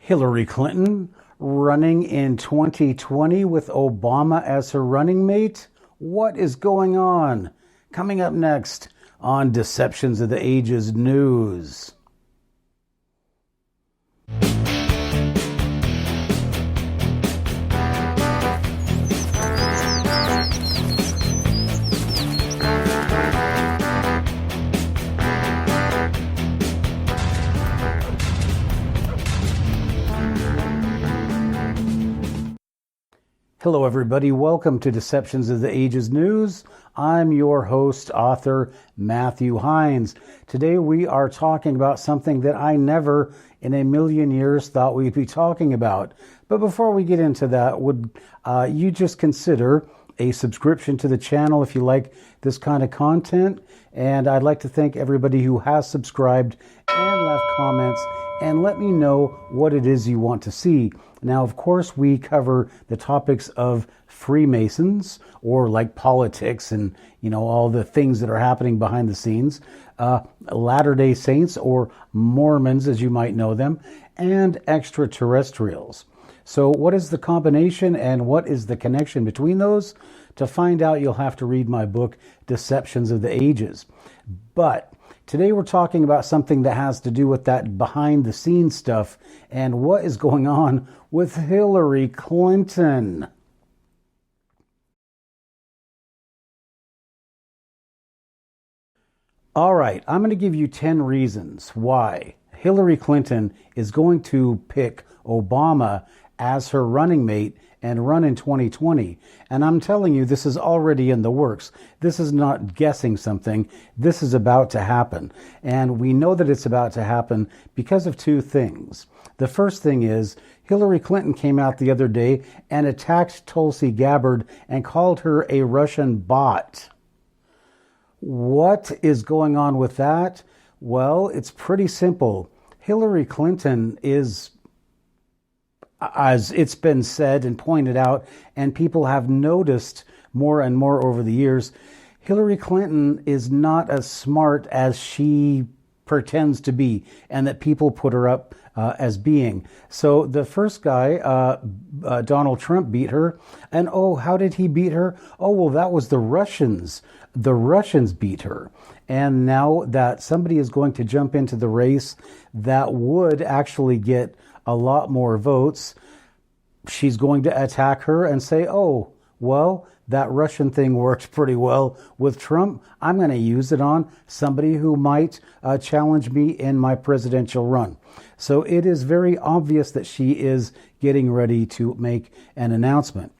Hillary Clinton running in 2020 with Obama as her running mate? What is going on? Coming up next on Deceptions of the Ages News. Hello everybody, welcome to Deceptions of the Ages News. I'm your host, author Matthew Hines. Today we are talking about something that I never in a million years thought we'd be talking about. But before we get into that, would you just consider a subscription to the channel if you like this kind of content? And I'd like to thank everybody who has subscribed and left comments and let me know what it is you want to see. Now, of course, we cover the topics of Freemasons, or like politics and, all the things that are happening behind the scenes, Latter-day Saints, or Mormons, as you might know them, and extraterrestrials. So what is the combination and what is the connection between those? To find out, you'll have to read my book, Deceptions of the Ages. But today we're talking about something that has to do with that behind the scenes stuff and what is going on with Hillary Clinton. All right, I'm going to give you 10 reasons why Hillary Clinton is going to pick Obama as her running mate and run in 2020. And I'm telling you, this is already in the works. This is not guessing something. This is about to happen. And we know that it's about to happen because of two things. The first thing is Hillary Clinton came out the other day and attacked Tulsi Gabbard and called her a Russian bot. What is going on with that? Well, it's pretty simple. Hillary Clinton is, as it's been said and pointed out, and people have noticed more and more over the years, Hillary Clinton is not as smart as she pretends to be, and that people put her up as being. So the first guy, Donald Trump, beat her. And how did he beat her? Well, that was the Russians. The Russians beat her. And now that somebody is going to jump into the race that would actually get a lot more votes, she's going to attack her and say, well, that Russian thing worked pretty well with Trump. I'm going to use it on somebody who might challenge me in my presidential run. So it is very obvious that she is getting ready to make an announcement.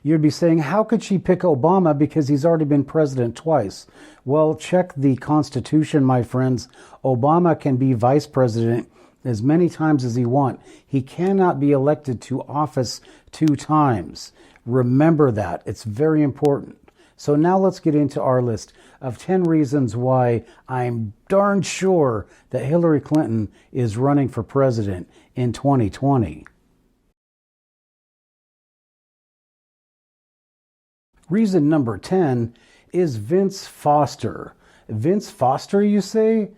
You'd be saying, how could she pick Obama because he's already been president twice? Well, check the Constitution, my friends. Obama can be vice president as many times as he wants. He cannot be elected to office 2 times. Remember that. It's very important. So now let's get into our list of 10 reasons why I'm darn sure that Hillary Clinton is running for president in 2020. Reason number 10 is Vince Foster. Vince Foster, you say?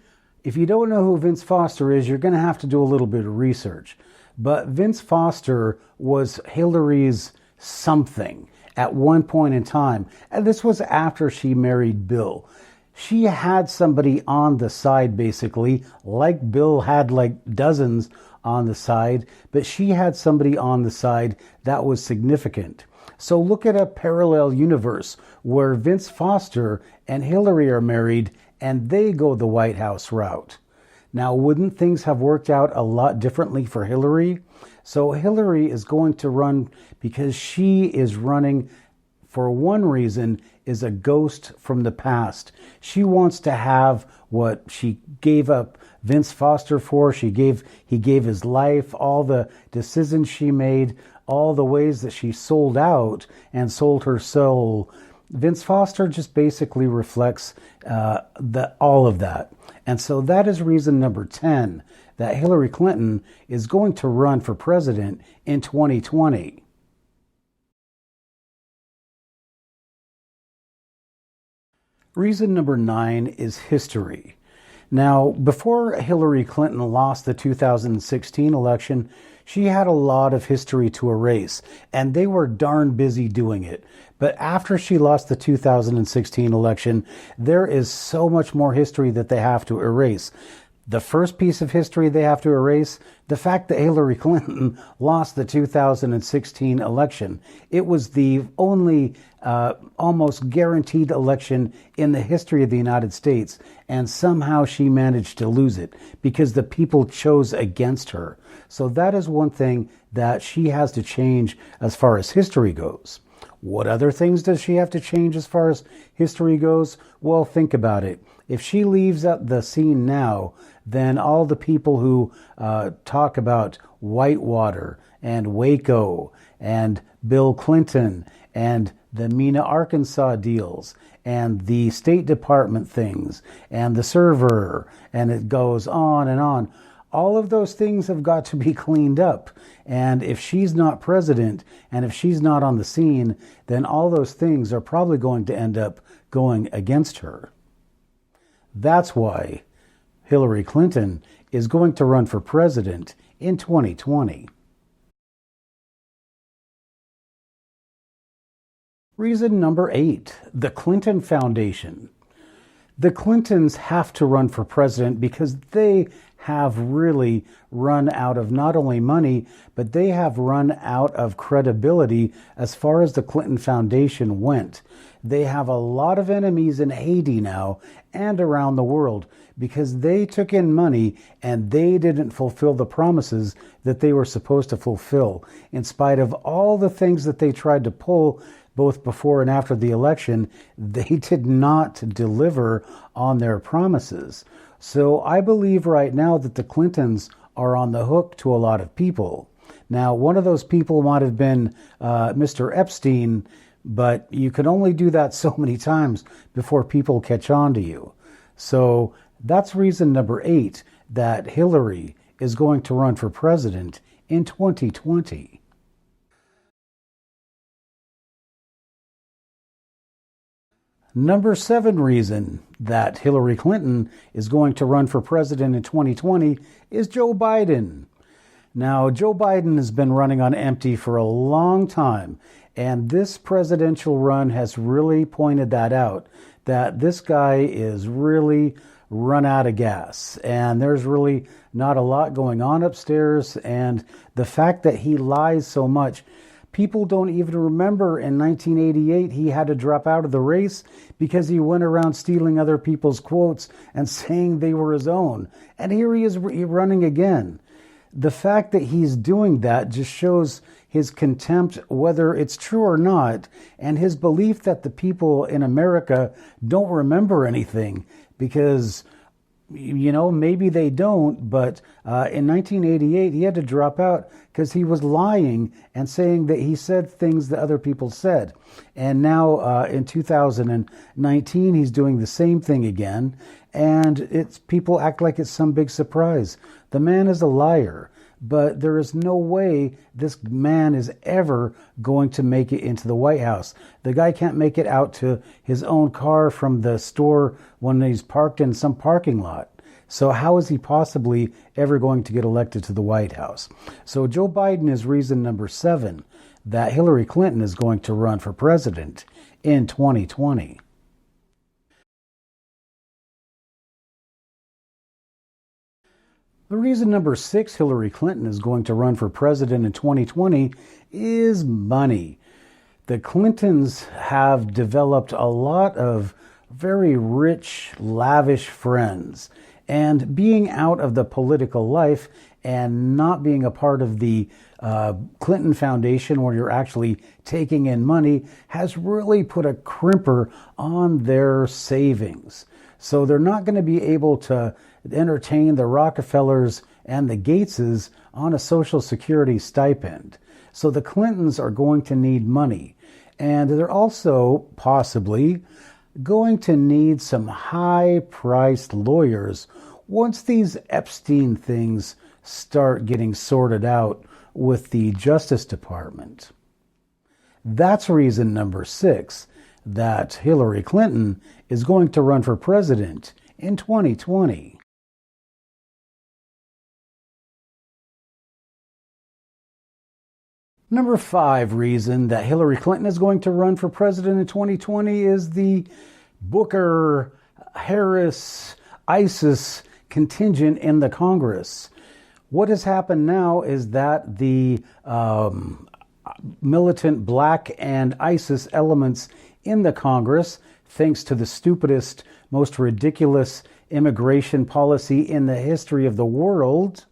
If you don't know who Vince Foster is, you're going to have to do a little bit of research. But Vince Foster was Hillary's something at one point in time. And this was after she married Bill. She had somebody on the side, basically, like Bill had like dozens on the side, but she had somebody on the side that was significant. So look at a parallel universe where Vince Foster and Hillary are married and they go the White House route. Now, wouldn't things have worked out a lot differently for Hillary? So Hillary is going to run because she is running, for one reason, is a ghost from the past. She wants to have what she gave up Vince Foster for. He gave his life, all the decisions she made, all the ways that she sold out and sold her soul. Vince Foster just basically reflects all of that. And so that is reason number 10, that Hillary Clinton is going to run for president in 2020. Reason number 9 is history. Now, before Hillary Clinton lost the 2016 election, she had a lot of history to erase, and they were darn busy doing it. But after she lost the 2016 election, there is so much more history that they have to erase. The first piece of history they have to erase, the fact that Hillary Clinton lost the 2016 election. It was the only almost guaranteed election in the history of the United States, and somehow she managed to lose it because the people chose against her. So that is one thing that she has to change as far as history goes. What other things does she have to change as far as history goes? Well, think about it. If she leaves the scene now, then all the people who talk about Whitewater and Waco and Bill Clinton and the Mena, Arkansas deals and the State Department things and the server, and it goes on and on. All of those things have got to be cleaned up. And if she's not president and if she's not on the scene, then all those things are probably going to end up going against her. That's why Hillary Clinton is going to run for president in 2020. Reason number 8, the Clinton Foundation. The Clintons have to run for president because they have really run out of not only money, but they have run out of credibility as far as the Clinton Foundation went. They have a lot of enemies in Haiti now and around the world because they took in money and they didn't fulfill the promises that they were supposed to fulfill. In spite of all the things that they tried to pull both before and after the election, they did not deliver on their promises. So I believe right now that the Clintons are on the hook to a lot of people. Now, one of those people might have been Mr. Epstein, but you can only do that so many times before people catch on to you. So that's reason number 8 that Hillary is going to run for president in 2020. Number 7 reason that Hillary Clinton is going to run for president in 2020 is Joe Biden. Now, Joe Biden has been running on empty for a long time, and this presidential run has really pointed that out, that this guy is really run out of gas, and there's really not a lot going on upstairs, and the fact that he lies so much, people don't even remember in 1988 he had to drop out of the race because he went around stealing other people's quotes and saying they were his own. And here he is running again. The fact that he's doing that just shows his contempt, whether it's true or not, and his belief that the people in America don't remember anything because, you know, maybe they don't, but in 1988, he had to drop out because he was lying and saying that he said things that other people said. And now in 2019, he's doing the same thing again, and people act like it's some big surprise. The man is a liar, but there is no way this man is ever going to make it into the White House. The guy can't make it out to his own car from the store when he's parked in some parking lot. So how is he possibly ever going to get elected to the White House? So Joe Biden is reason number 7 that Hillary Clinton is going to run for president in 2020. The reason number 6 Hillary Clinton is going to run for president in 2020 is money. The Clintons have developed a lot of very rich, lavish friends. And being out of the political life and not being a part of the Clinton Foundation where you're actually taking in money has really put a crimper on their savings. So they're not going to be able to entertain the Rockefellers and the Gateses on a Social Security stipend. So the Clintons are going to need money. And they're also possibly going to need some high-priced lawyers once these Epstein things start getting sorted out with the Justice Department. That's reason number 6 that Hillary Clinton is going to run for president in 2020. Number 5 reason that Hillary Clinton is going to run for president in 2020 is the Booker, Harris, ISIS contingent in the Congress. What has happened now is that the militant black and ISIS elements in the Congress, thanks to the stupidest, most ridiculous immigration policy in the history of the world,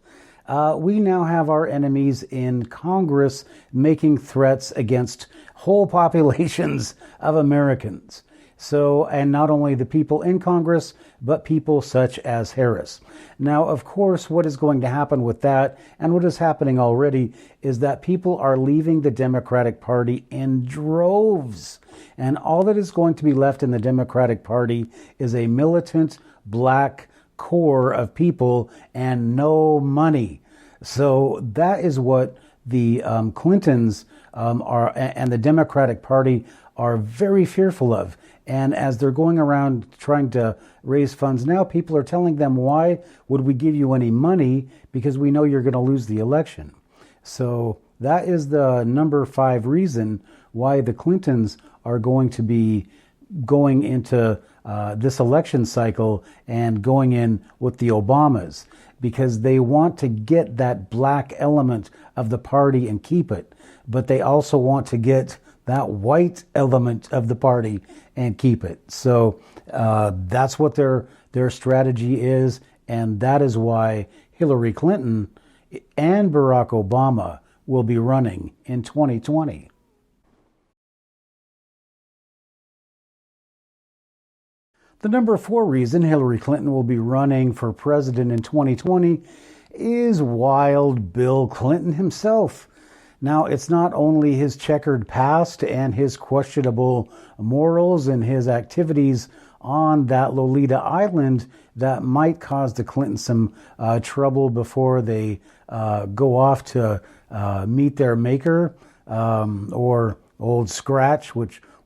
we now have our enemies in Congress making threats against whole populations of Americans. So, and not only the people in Congress, but people such as Harris. Now, of course, what is going to happen with that, and what is happening already, is that people are leaving the Democratic Party in droves. And all that is going to be left in the Democratic Party is a militant black core of people and no money. So that is what the Clintons are, and the Democratic Party are very fearful of. And as they're going around trying to raise funds now, people are telling them, why would we give you any money? Because we know you're going to lose the election. So that is the number 5 reason why the Clintons are going to be going into this election cycle and going in with the Obamas, because they want to get that black element of the party and keep it. But they also want to get that white element of the party and keep it. So that's what their strategy is, and that is why Hillary Clinton and Barack Obama will be running in 2020. The number 4 reason Hillary Clinton will be running for president in 2020 is Wild Bill Clinton himself. Now, it's not only his checkered past and his questionable morals and his activities on that Lolita Island that might cause the Clintons some trouble before they go off to meet their maker, or Old Scratch,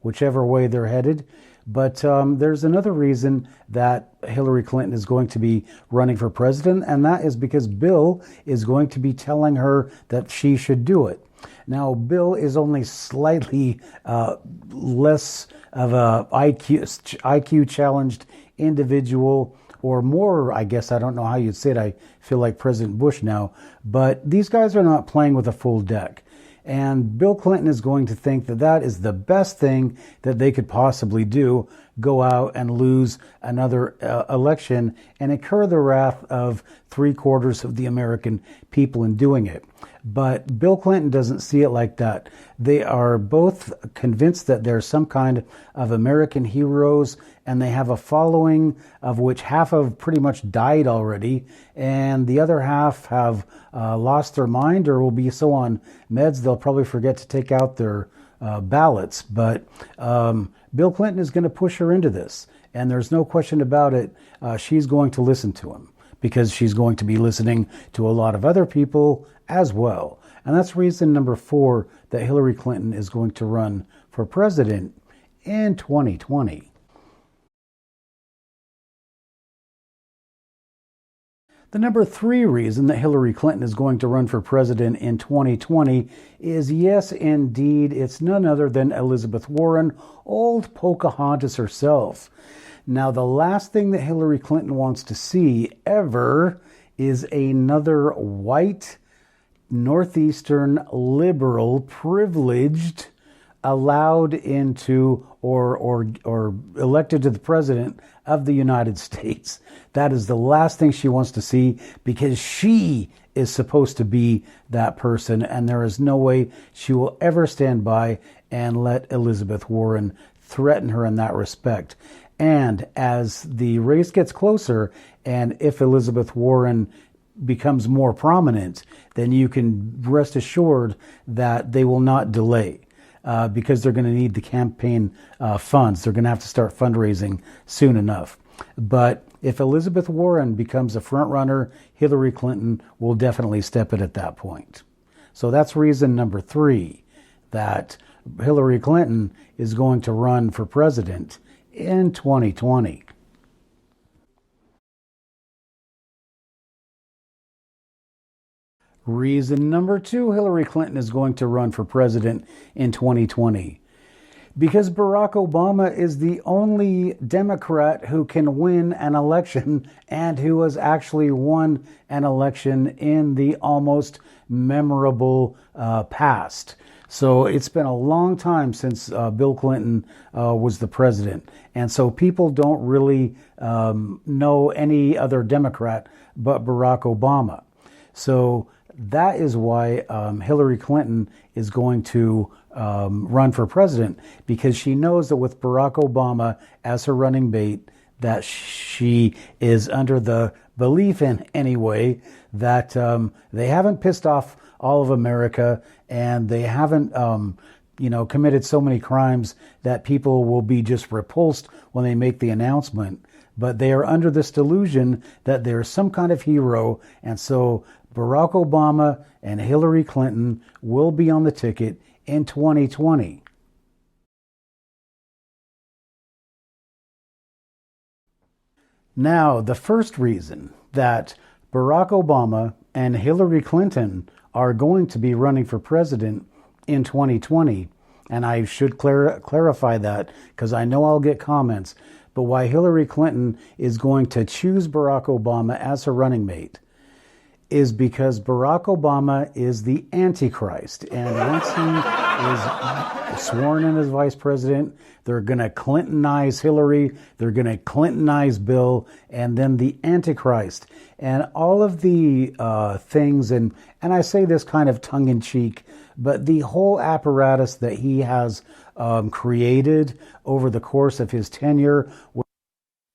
whichever way they're headed. But there's another reason that Hillary Clinton is going to be running for president, and that is because Bill is going to be telling her that she should do it. Now, Bill is only slightly less of a IQ challenged individual, or more, I guess. I don't know how you'd say it. I feel like President Bush now. But these guys are not playing with a full deck. And Bill Clinton is going to think that that is the best thing that they could possibly do, go out and lose another election and incur the wrath of 3/4 of the American people in doing it. But Bill Clinton doesn't see it like that. They are both convinced that they're some kind of American heroes, and they have a following of which half of pretty much died already, and the other half have lost their mind or will be so on meds they'll probably forget to take out their ballots. But Bill Clinton is going to push her into this, and there's no question about it. She's going to listen to him, because she's going to be listening to a lot of other people as well. And that's reason number 4 that Hillary Clinton is going to run for president in 2020. The number 3 reason that Hillary Clinton is going to run for president in 2020 is, yes, indeed, it's none other than Elizabeth Warren, old Pocahontas herself. Now, the last thing that Hillary Clinton wants to see ever is another white, northeastern, liberal, privileged, allowed into or elected to the president of the United States. That is the last thing she wants to see, because she is supposed to be that person, and there is no way she will ever stand by and let Elizabeth Warren threaten her in that respect. And as the race gets closer, and if Elizabeth Warren becomes more prominent, then you can rest assured that they will not delay, because they're going to need the campaign funds. They're going to have to start fundraising soon enough. But if Elizabeth Warren becomes a front runner, Hillary Clinton will definitely step it at that point. So that's reason number 3, that Hillary Clinton is going to run for president in 2020. Reason number two, Hillary Clinton is going to run for president in 2020. Because Barack Obama is the only Democrat who can win an election and who has actually won an election in the almost memorable past. So it's been a long time since Bill Clinton was the president. And so people don't really know any other Democrat but Barack Obama. So that is why Hillary Clinton is going to run for president, because she knows that with Barack Obama as her running mate, that she is under the belief in anyway that they haven't pissed off all of America, and they haven't committed so many crimes that people will be just repulsed when they make the announcement. But they are under this delusion that they're some kind of hero, and so Barack Obama and Hillary Clinton will be on the ticket in 2020. Now, the first reason that Barack Obama and Hillary Clinton are going to be running for president in 2020, and I should clarify that because I know I'll get comments, but why Hillary Clinton is going to choose Barack Obama as her running mate is because Barack Obama is the Antichrist. And once he is sworn in as vice president, they're going to Clintonize Hillary, they're going to Clintonize Bill, and then the Antichrist. And all of the things, and I say this kind of tongue-in-cheek, but the whole apparatus that he has created over the course of his tenure with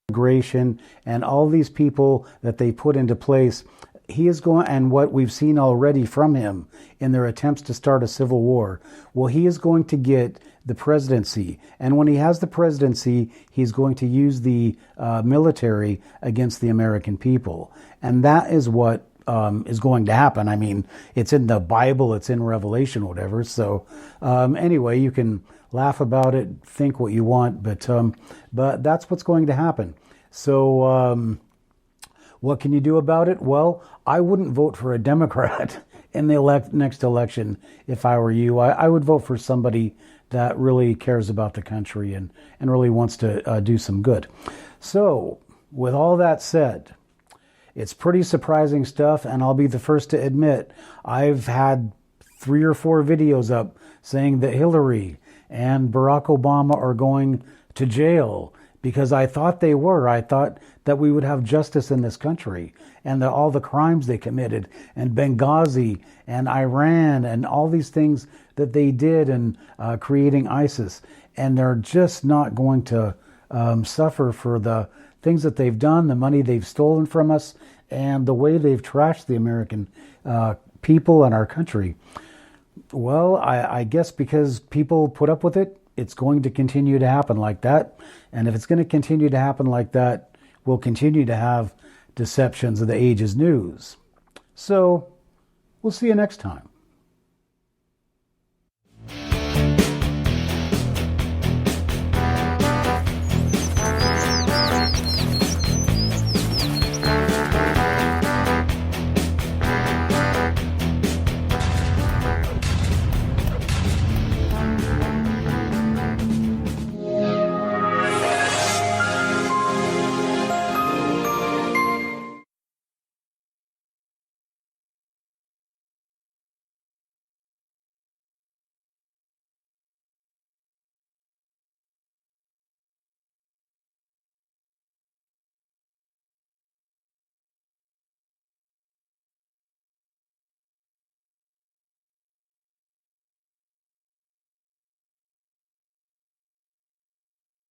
immigration and all these people that they put into place, he is going, and what we've seen already from him in their attempts to start a civil war, well, he is going to get the presidency. And when he has the presidency, he's going to use the military against the American people. And that is what is going to happen. I mean, it's in the Bible, it's in Revelation, whatever. So anyway, you can laugh about it, think what you want, but that's what's going to happen. So what can you do about it? Well, I wouldn't vote for a Democrat in the next election if I were you. I would vote for somebody that really cares about the country and really wants to do some good. So, with all that said, it's pretty surprising stuff, and I'll be the first to admit, I've had 3 or 4 videos up saying that Hillary and Barack Obama are going to jail, because I thought they were. I thought that we would have justice in this country, and that all the crimes they committed, and Benghazi and Iran and all these things that they did in creating ISIS, and they're just not going to suffer for the things that they've done, the money they've stolen from us, and the way they've trashed the American people and our country. Well, I guess because people put up with it, it's going to continue to happen like that. And if it's going to continue to happen like that, we'll continue to have deceptions of the age's news. So, we'll see you next time.